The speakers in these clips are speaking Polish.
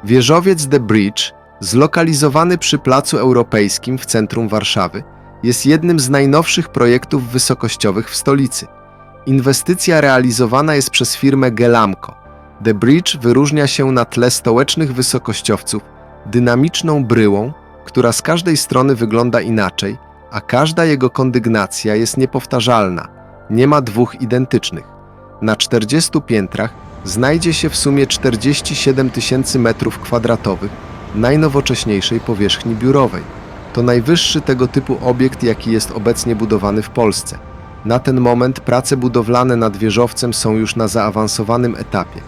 Wieżowiec The Bridge, zlokalizowany przy Placu Europejskim w centrum Warszawy, jest jednym z najnowszych projektów wysokościowych w stolicy. Inwestycja realizowana jest przez firmę Gelamco. The Bridge wyróżnia się na tle stołecznych wysokościowców dynamiczną bryłą, która z każdej strony wygląda inaczej, a każda jego kondygnacja jest niepowtarzalna. Nie ma dwóch identycznych. Na 40 piętrach znajdzie się w sumie 47 000 metrów kwadratowych najnowocześniejszej powierzchni biurowej. To najwyższy tego typu obiekt, jaki jest obecnie budowany w Polsce. Na ten moment prace budowlane nad wieżowcem są już na zaawansowanym etapie.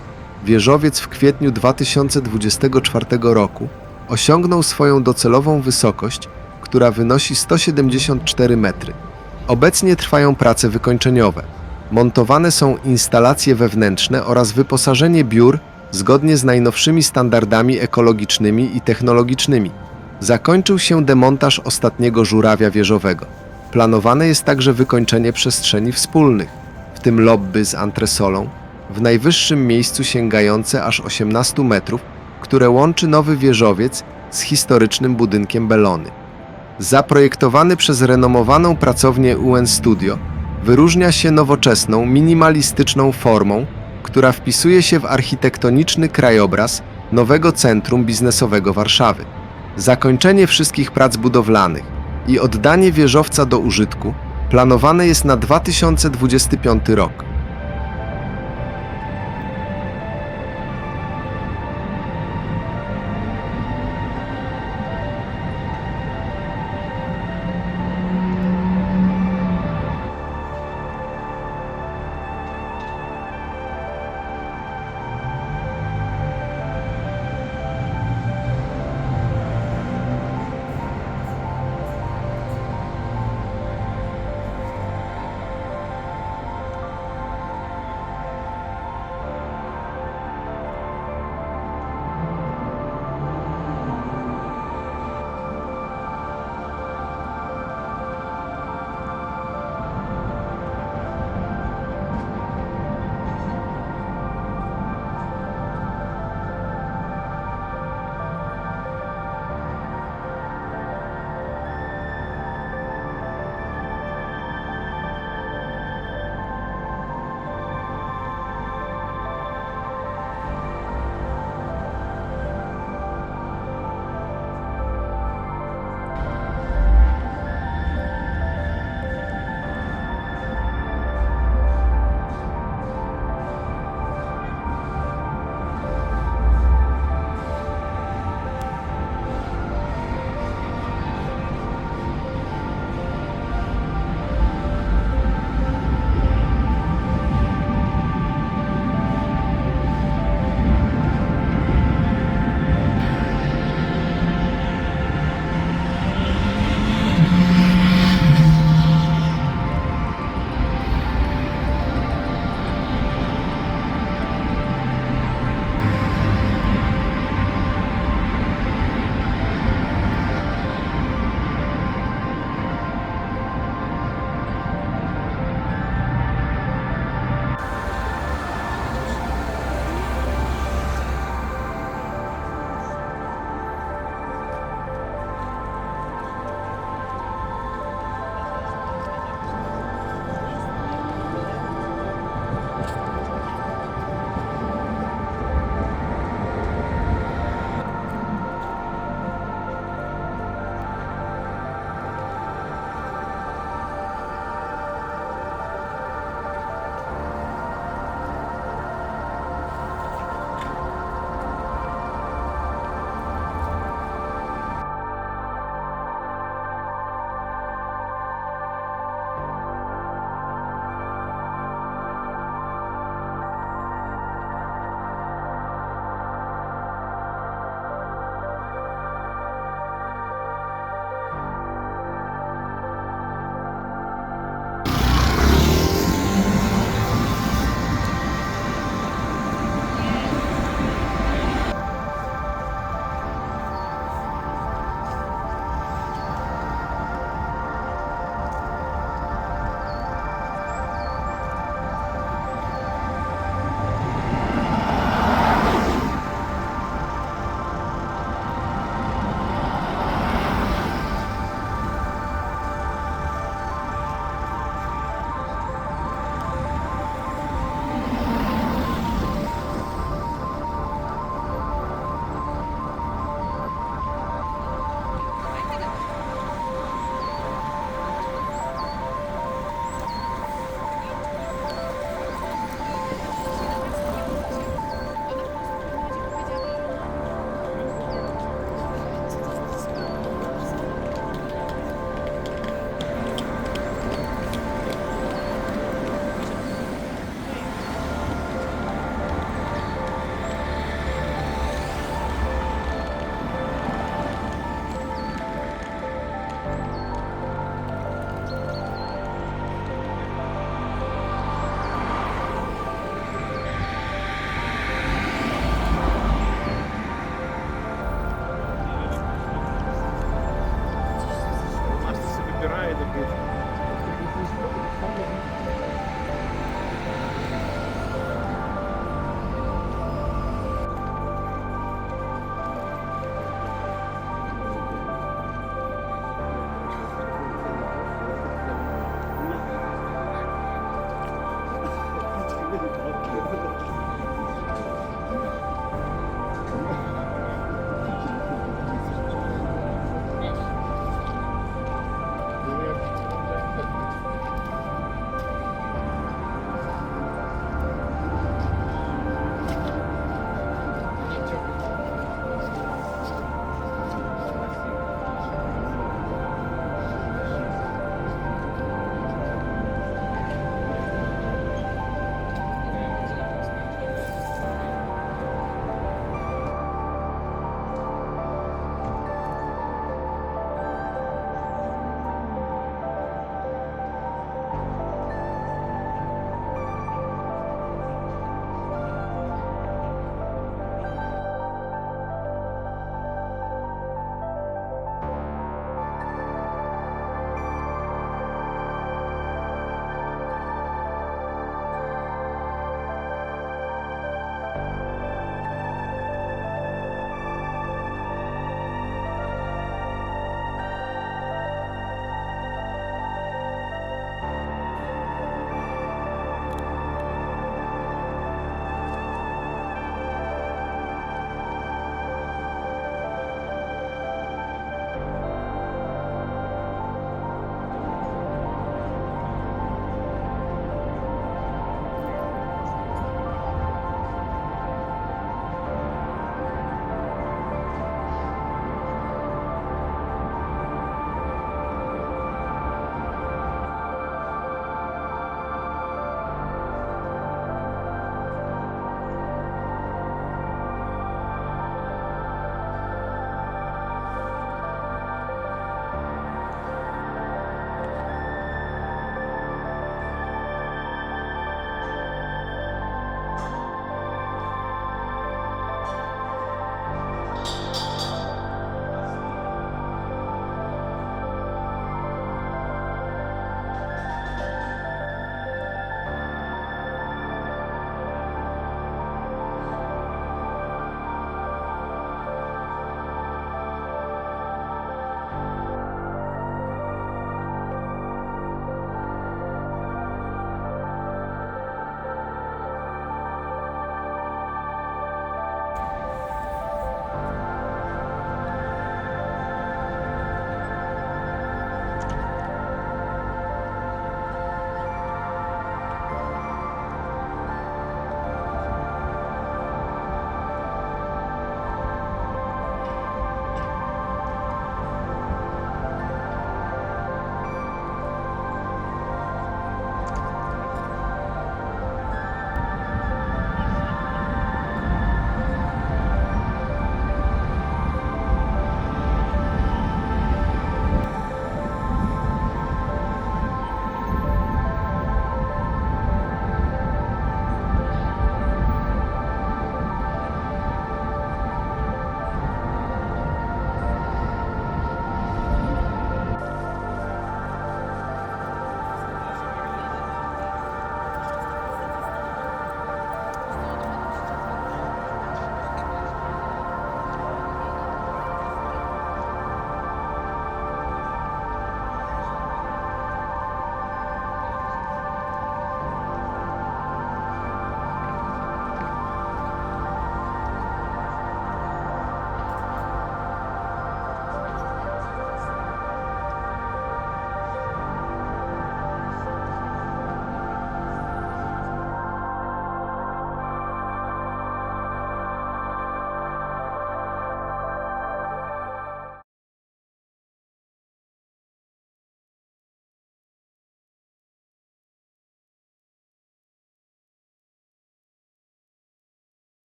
Wieżowiec w kwietniu 2024 roku osiągnął swoją docelową wysokość, która wynosi 174 metry. Obecnie trwają prace wykończeniowe. Montowane są instalacje wewnętrzne oraz wyposażenie biur zgodnie z najnowszymi standardami ekologicznymi i technologicznymi. Zakończył się demontaż ostatniego żurawia wieżowego. Planowane jest także wykończenie przestrzeni wspólnych, w tym lobby z antresolą, w najwyższym miejscu sięgające aż 18 metrów, które łączy nowy wieżowiec z historycznym budynkiem Bellony. Zaprojektowany przez renomowaną pracownię UN Studio, wyróżnia się nowoczesną, minimalistyczną formą, która wpisuje się w architektoniczny krajobraz nowego centrum biznesowego Warszawy. Zakończenie wszystkich prac budowlanych i oddanie wieżowca do użytku planowane jest na 2025 rok.